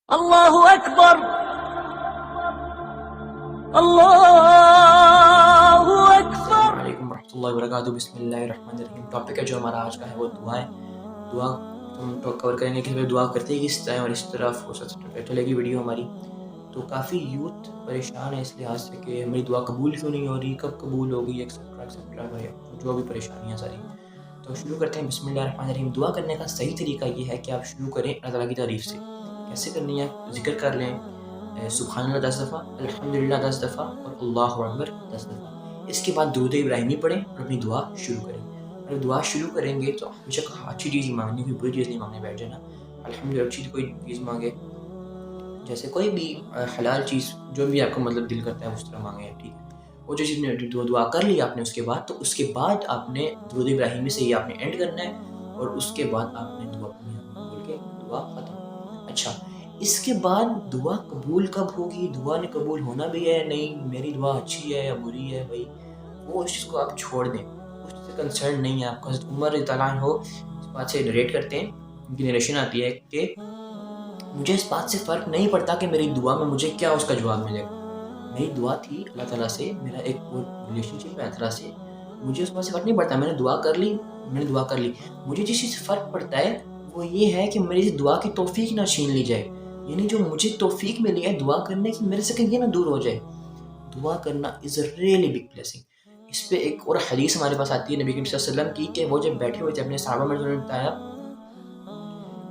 اللہ اکبر اللہ اکبر. علیکم ورحمۃ اللہ وبرکاتہ. بسم اللہ الرحمن الرحیم. ٹاپک ہے جو ہمارا آج کا ہے وہ دعا ہے. دعا ہم کور کریں گے کہ ہمیں دعا کرتے ہی کس طرح اور اس طرح فرصت چلے گی ویڈیو ہماری. تو کافی یوتھ پریشان ہے اس لحاظ سے کہ ہماری دعا قبول کیوں نہیں ہو رہی, کب قبول ہوگی, ایکسیٹرا جو بھی پریشانیاں ساری. تو شروع کرتے ہیں. بسم اللہ الرحمن الرحیم. دعا کرنے کا صحیح طریقہ یہ ہے کہ آپ شروع کریں اللہ تعالیٰ کی تعریف سے. کیسے کرنی ہے؟ ذکر کر لیں, سبحان اللہ 10 دفعہ, الحمدللہ 10 دفعہ اور اللہ اکبر 10 دفعہ. اس کے بعد درود ابراہیمی پڑھیں اور اپنی دعا شروع کریں. اور دعا شروع کریں گے تو ہمیشہ اچھی چیز ہی مانگنی, کوئی بری چیز نہیں مانگنے بیٹھ جانا. الحمدللہ اچھی کوئی چیز مانگے, جیسے کوئی بھی حلال چیز جو بھی آپ کو مطلب دل کرتا ہے اس طرح مانگے, ٹھیک ہے. وہ جو چیز نے دعا کر لی آپ نے اس کے بعد, تو اس کے بعد آپ نے درود ابراہیمی سے یہ آپ نے اینڈ کرنا ہے اور اس کے بعد آپ نے دعا کرنی ہے بول کے دعا ختم. اچھا, اس کے بعد دعا قبول کب ہوگی, دعا نے قبول ہونا بھی ہے نہیں, میری دعا اچھی ہے یا بری ہے, بھائی وہ اس چیز کو آپ چھوڑ دیں, اس سے کنسرن نہیں ہے آپ کو. حضرت عمر رضی اللہ عنہ اس بات سے نریٹ کرتے ہیں, ان کی نریشن آتی ہے کہ مجھے اس بات سے فرق نہیں پڑتا کہ میری دعا میں مجھے کیا اس کا جواب ملے گا. میری دعا تھی اللہ تعالیٰ سے, میرا ایک ریلیشن شپ ہے اللہ تعالیٰ سے, مجھے اس بات سے فرق نہیں پڑتا. میں نے دعا کر لی, مجھے جس چیز سے فرق پڑتا ہے وہ یہ ہے کہ میری دعا کی توفیق نہ چھین لی جائے. یعنی جو مجھے توفیق ملی ہے دعا کرنے کی, میرے سے کہیں یہ نہ دور ہو جائے. دعا کرنا از اے ریئلی بگ بلیسنگ. اس پہ ایک اور حدیث ہمارے پاس آتی ہے نبی کریم صلی اللہ علیہ وسلم کی, کہ وہ جب بیٹھے ہوئے تھے اپنے صحابہ میں, انہوں نے بتایا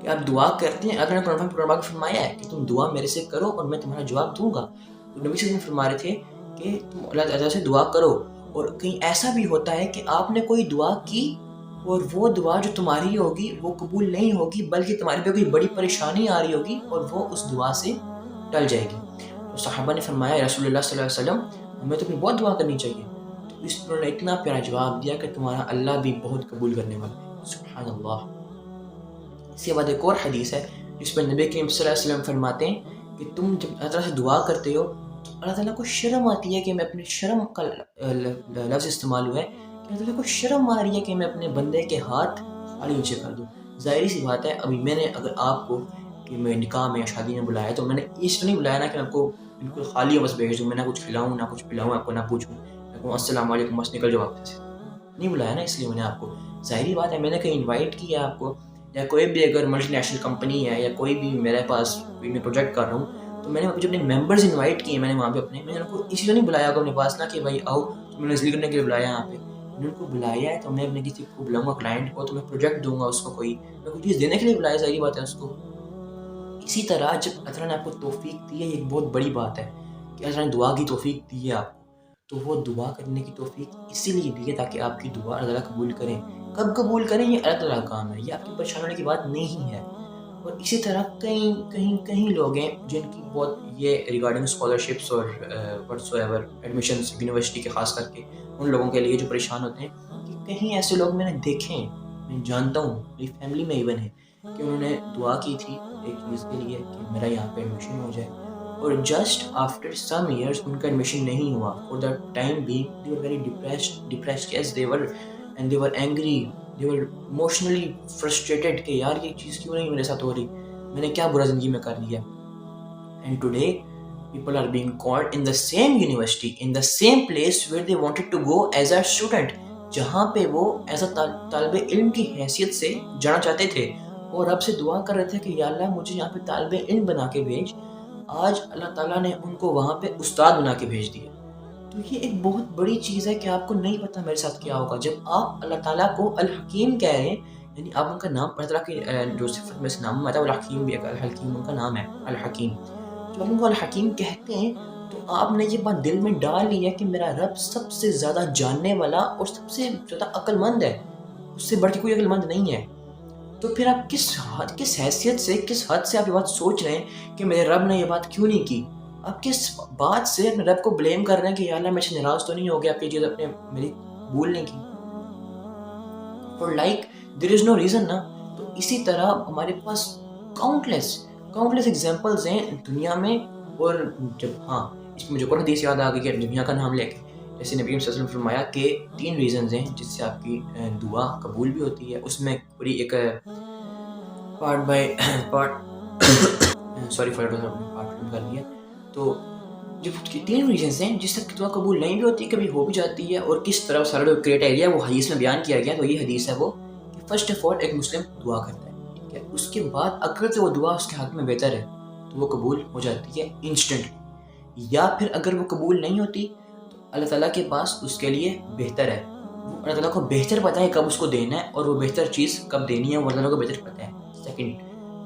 کہ آپ دعا کرتے ہیں, اللہ نے قرآن میں فرمایا ہے کہ تم دعا میرے سے کرو اور میں تمہارا جواب دوں گا. تو نبی صلی اللہ علیہ وسلم فرما رہے تھے کہ تم اللہ تعالیٰ سے دعا کرو, اور کہیں ایسا بھی ہوتا ہے کہ آپ نے کوئی دعا کی اور وہ دعا جو تمہاری ہوگی وہ قبول نہیں ہوگی, بلکہ تمہارے پہ کوئی بڑی پریشانی آ رہی ہوگی اور وہ اس دعا سے ٹل جائے گی. تو صحابہ نے فرمایا رسول اللہ صلی اللہ علیہ وسلم ہمیں تو بہت دعا کرنی چاہیے. تو اس پر نے اتنا پیارا جواب دیا کہ تمہارا اللہ بھی بہت قبول کرنے والا ہے. سبحان اللہ. اس کے بعد ایک اور حدیث ہے جس پر نبی کریم صلی اللہ علیہ وسلم فرماتے ہیں کہ تم جب اللہ تعالیٰ سے دعا کرتے ہو تو اللہ تعالیٰ کو شرم آتی ہے, کہ میں اپنی شرم کا لفظ استعمال ہوا ہے کہ اللہ تعالیٰ کو شرم آ رہی ہے کہ میں اپنے بندے کے ہاتھ خالی نیچے کر دوں. ظاہری سی بات ہے, ابھی میں نے اگر آپ کو کہ میں نکاح میں یا شادی میں بلایا تو میں نے اس طرح نہیں بلایا نا کہ میں آپ کو بالکل خالی بس بھیج دوں, میں نہ کچھ کھلاؤں نہ کچھ پلاؤں, آپ کو نہ پوچھوں, میں کہوں السلام علیکم بس نکل جاؤ آپ سے, نہیں بلایا نا. اس لیے میں نے آپ کو, ظاہری بات ہے, میں نے کہیں انوائٹ کیا آپ کو, یا کوئی بھی اگر ملٹی نیشنل کمپنی ہے یا کوئی بھی میرے پاس کوئی میں پروجیکٹ کر رہا ہوں, تو میں نے جو اپنے ممبرز انوائٹ کیے میں نے وہاں پہ اپنے, میں نے ان کو اسی لیے نہیں بلایا اپنے پاس نا کہ بھائی آؤ, تو میں نے ذکر کرنے کے لیے بلایا یہاں پہ. میں نے ان کو بلایا ہے تو میں اپنے کسی کو بلاؤں گا کلائنٹ کو, تو میں پروجیکٹ دوں گا اس کو, کوئی میں کوئی چیز دینے کے لیے بلایا, ظاہری بات ہے اس کو. اسی طرح جب اللہ تعالیٰ نے آپ کو توفیق دی ہے, یہ ایک بہت بڑی بات ہے کہ اللہ تعالیٰ نے دعا کی توفیق دی ہے آپ کو, تو وہ دعا کرنے کی توفیق اسی لیے دی ہے تاکہ آپ کی دعا اللہ تعالیٰ قبول کریں. کب قبول کریں یہ اللہ تعالیٰ کا کام ہے, یہ آپ کی پریشان ہونے کی بات نہیں ہے. اور اسی طرح کئی لوگ ہیں جن کی بہت یہ ریگارڈنگ اسکالرشپس اور وٹس ایور ایڈمیشنس یونیورسٹی کے خاص کر کے ان لوگوں کے لیے جو پریشان ہوتے ہیں, کہ کہیں ایسے لوگ میں نے دیکھے ہیں, میں جانتا ہوں, میری فیملی میں ایون ہے, کہ انہوں نے دعا کی تھی ایک چیز کے لیے کہ میرا یہاں پہ ایڈمیشن ہو جائے, اور جسٹ آفٹر سم ایئرس ان کا ایڈمیشن نہیں ہوا. فور دیٹ ٹائم بھی they were very depressed, yes they were, and they were angry, they were emotionally frustrated کہ یار یہ چیز کیوں نہیں میرے ساتھ ہو رہی, میں نے کیا برا زندگی میں کر لیا. And today people are being called in the same university, in the same place where they wanted to go as a student, جہاں پہ وہ ایز اے طالب علم کی حیثیت سے جانا چاہتے تھے, اور رب سے دعا کر رہے تھے کہ یا اللہ مجھے یہاں پہ طالب علم بنا کے بھیج. آج اللہ تعالیٰ نے ان کو وہاں پہ استاد بنا کے بھیج دیا. تو یہ ایک بہت بڑی چیز ہے کہ آپ کو نہیں پتہ میرے ساتھ کیا ہوگا. جب آپ اللہ تعالیٰ کو الحکیم کہہ رہے ہیں, یعنی آپ ان کا نام اللہ تعالیٰ کی جو صفت میں سے نام آتا ہے الحکیم بھی ہے, الحکیم ان کا نام ہے الحکیم. جب آپ ان کو الحکیم کہتے ہیں تو آپ نے یہ بات دل میں ڈال لی ہے کہ میرا رب سب سے زیادہ جاننے والا اور سب سے زیادہ عقل مند ہے, اس سے بڑھ کے کوئی عقل مند نہیں ہے. تو پھر آپ کس حیثیت سے, کس حد سے آپ یہ بات سوچ رہے ہیں کہ میرے رب نے یہ بات کیوں نہیں کی. آپ کس بات سے اپنے رب کو بلیم کر رہے ہیں کہ یا اللہ میں سے ناراض تو نہیں ہو گیا آپ یہ چیز اپنے میری بھولنے کی. For like there is no reason نا. تو اسی طرح ہمارے پاس countless examples ہیں دنیا میں. اور جب اس میں مجھے اور حدیث یاد آ گئی کہ دنیا کا نام لے کے, جیسے نبی صلی اللہ علیہ وسلم فرمایا کہ 3 ریزنز ہیں جس سے آپ کی دعا قبول بھی ہوتی ہے. اس میں پوری ایک part by part sorry for part کر لیا. تو جو 3 ریزنس ہیں جس تک دعا قبول نہیں بھی ہوتی, کبھی ہو بھی جاتی ہے, اور کس طرح سارا جو کرائٹیریا وہ حدیث میں بیان کیا گیا. تو یہ حدیث ہے وہ کہ فرسٹ آف آل ایک مسلم دعا کرتا ہے, ٹھیک ہے, اس کے بعد اگر تو وہ دعا اس کے حق میں بہتر ہے تو وہ قبول ہو جاتی ہے انسٹنٹلی, یا پھر اگر وہ قبول نہیں ہوتی تو اللہ تعالیٰ کے پاس اس کے لیے بہتر ہے. وہ اللہ تعالیٰ کو بہتر پتہ ہے کب اس کو دینا ہے, اور وہ بہتر چیز کب دینی ہے, وہ اللہ تعالیٰ کو بہتر پتہ ہے.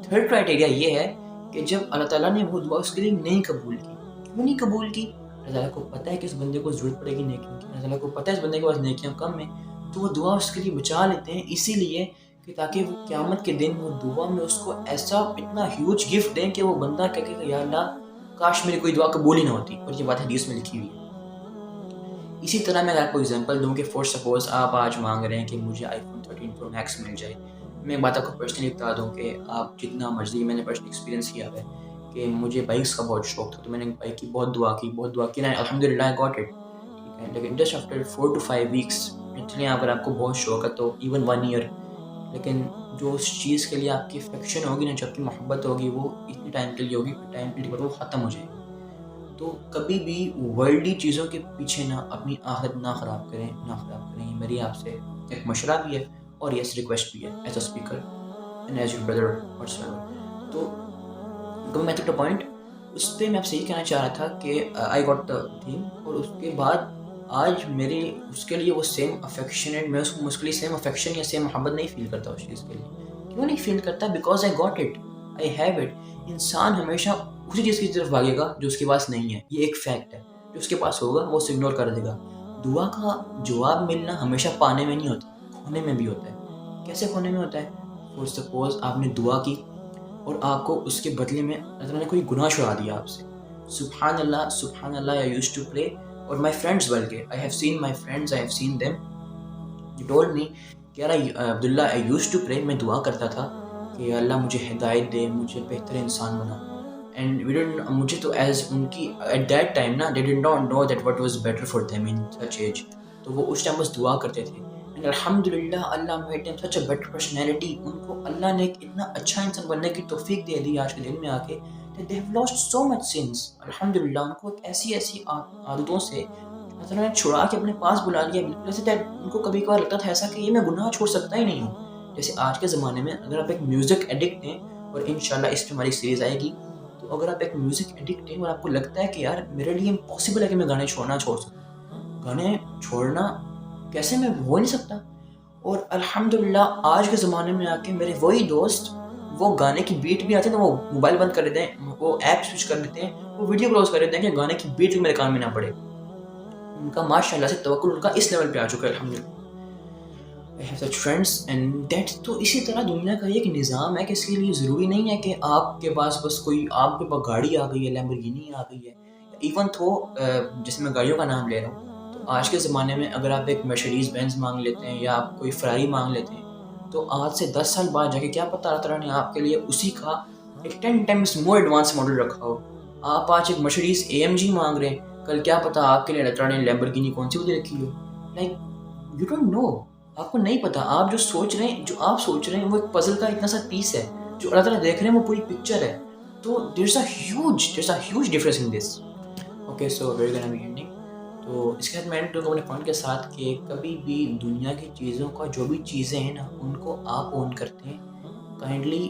تھرڈ کرائٹیریا یہ ہے کہ جب اللہ تعالیٰ نے وہ دعا اس کے لیے نہیں قبول کی, کیوں نہیں قبول کی؟ اللہ تعالیٰ کو پتہ ہے کہ اس بندے کو ضرورت پڑے گی نیکیوں کی, اللہ تعالیٰ کو پتہ ہے اس بندے کے پاس نیکیاں کم ہیں, تو وہ دعا اس کے لیے بچا لیتے ہیں, اسی لیے کہ تاکہ وہ قیامت کے دن وہ دعا میں اس کو ایسا اتنا ہیوج گفٹ دیں کہ وہ بندہ کہے کہ یا اللہ کاش میری کوئی دعا قبول ہی نہ ہوتی. اور یہ بات حدیث میں لکھی ہوئی ہے. اسی طرح میں اگر آپ کو ایگزامپل دوں کہ فور سپوز آپ آج مانگ رہے ہیں کہ مجھے آئی فون 13 پرو میکس مل جائے. میں ایک بات آپ کو پرسنلی بتا دوں کہ آپ جتنا مرضی, میں نے پرسنلی ایکسپیرینس کیا ہے کہ مجھے بائکس کا بہت شوق تھا, تو میں نے بائک کی بہت دعا کی نا, الحمدللہ آئی گاٹ اٹ, ٹھیک ہے. لیکن just after 4 to 5 weeks, actually اگر آپ کو بہت شوق ہے تو ایون 1 year, لیکن جو اس چیز کے لیے آپ کی افیکشن ہوگی نا, جو آپ کی محبت ہوگی, وہ اتنی ٹائم کے لیے ہوگی, ٹائم کے لیے وہ ختم ہو جائے گی. تو کبھی بھی ورلڈلی چیزوں کے پیچھے نہ اپنی آخرت نہ خراب کریں. یہ میری آپ سے ایک مشورہ بھی ہے اور یس ریکویسٹ بھی ہے as a speaker and as your brother whatsoever. تو going back to the point, اس پہ میں آپ سے یہ کہنا چاہ رہا تھا کہ آئی گاٹ دا تھنگ, اور اس کے بعد آج میرے اس کے لیے وہ سیم افیکشنیٹ, میں اس کو کے لیے سیم افیکشن یا سیم محبت نہیں فیل کرتا اس چیز کے لیے. کیوں نہیں فیل کرتا؟ Because I got it, I have it. انسان ہمیشہ اسی چیز کی طرف بھاگے گا جو اس کے پاس نہیں ہے, یہ ایک فیکٹ ہے. جو اس کے پاس ہوگا وہ اسے اگنور کر دے گا. دعا کا جواب ملنا ہمیشہ پانے میں نہیں ہوتا, کھونے میں بھی ہوتا ہے. کیسے کھونے میں ہوتا ہے؟ فور سپوز آپ نے دعا کی اور آپ کو اس کے بدلے میں اللہ تعالیٰ نے کوئی گناہ چھڑا دیا آپ سے. سبحان اللہ, I used to pray, اور my friends بلکہ I have seen my friends, I have seen them, you told me کہ یار عبداللہ I used to pray, میں دعا کرتا تھا کہ اللہ مجھے ہدایت دے, مجھے بہتر انسان بنا. اینڈ وی ڈونٹ, مجھے تو ایز ان کی ایٹ دیٹ ٹائم نا, they did not know that what was better for them in such age, تو وہ اس ٹائم بس دعا کرتے تھے. اینڈ الحمدللہ اللہ made them such a better personality, ان کو اللہ نے ایک اتنا اچھا انسان بننے کی توفیق دے دی آج کے دن میں آ کے, that they have lost so much sins. الحمدللہ ان کو ایسی عادتوں سے اللہ نے چھڑا کے اپنے پاس بلا لیا, بالکل ایسے ان کو کبھی کبھار لگتا تھا ایسا کہ یہ میں گناہ چھوڑ سکتا ہی نہیں ہوں. جیسے آج کے زمانے میں اگر آپ ایک میوزک ایڈکٹ ہیں, اور انشاءاللہ اس پہ ہماری سیریز آئے گی, تو اگر آپ ایک میوزک ایڈکٹ ہیں اور آپ کو لگتا ہے کہ یار میرے لیے امپاسبل ہے کہ میں گانے چھوڑ سکوں, گانے چھوڑنا کیسے میں ہو نہیں سکتا, اور الحمدللہ آج کے زمانے میں آ کے میرے وہی دوست وہ گانے کی بیٹ بھی آتے ہیں تو وہ موبائل بند کر دیتے ہیں, وہ ایپ سوئچ کر دیتے ہیں, وہ ویڈیو کلوز کر دیتے ہیں کہ گانے کی بیٹ بھی میرے کان میں نہ پڑے. ان کا ماشاءاللہ سے توکل ان کا اس لیول پہ آ چکا ہے الحمدللہ. I have such friends and that. تو اسی طرح دنیا کا ایک نظام ہے کہ اس کے لیے ضروری نہیں ہے کہ آپ کے پاس بس کوئی آپ کے پاس گاڑی آ گئی ہے, لیمبورگینی آ گئی ہے, ایون تو جیسے میں گاڑیوں کا نام لے رہا ہوں, تو آج کے زمانے میں اگر آپ ایک مرسیڈیز بینز مانگ لیتے ہیں یا آپ کوئی فراری مانگ لیتے ہیں, تو آج سے 10 سال بعد جا کے کیا پتہ اللہ تعالیٰ نے آپ کے لیے اسی کا ایک 10 times more ایڈوانس ماڈل رکھا ہو. آپ آج ایک مرسیڈیز AMG مانگ رہے ہیں, کل کیا پتہ آپ کے لیے اللہ تعالیٰ نے لیمبورگینی کون سی والی رکھی ہو. لائک یو ڈونٹ نو, آپ کو نہیں پتا. آپ جو آپ سوچ رہے ہیں وہ ایک پزل کا اتنا سا پیس ہے, جو اللہ تعالیٰ دیکھ رہے ہیں وہ پوری پکچر ہے. تو there's a huge difference in this. Okay, so we're gonna be ending. تو اس کے بعد میں اپنے پوائنٹ کے ساتھ کہ کبھی بھی دنیا کی چیزوں کا جو بھی چیزیں ہیں نا, ان کو آپ اون کرتے ہیں, کائنڈلی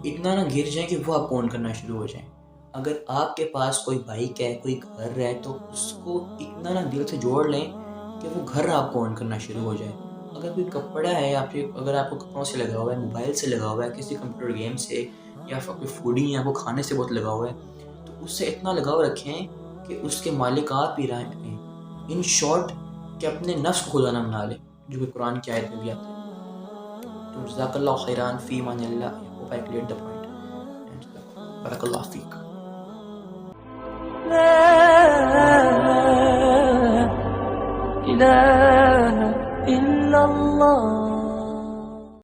اتنا نہ گر جائیں کہ وہ آپ کو اون کرنا شروع ہو جائیں. اگر آپ کے پاس کوئی بائک ہے, کوئی گھر ہے, تو اس کو اتنا نہ دل سے جوڑ لیں کہ وہ گھر آپ کو اون کرنا شروع ہو جائے. اگر کوئی کپڑا ہے, اگر آپ کو کپڑوں سے لگا ہوا ہے, موبائل سے لگا ہوا ہے, کسی کمپیوٹر گیم سے, یا کوئی فوڈی ہے وہ کھانے سے بہت لگا ہوا ہے, تو اس سے اتنا لگاؤ رکھیں کہ اس کے مالک آپ ہی رہیں. ان شارٹ کہ اپنے نفس کو خدا نہ بنا لیں, جو کہ قرآن کی آیت میں بھی آتا ہے. تو جزاک اللہ خیران, فی Aman Ullah. hope I cleared the point. بارک اللہ فیک. لا إله إلا الله.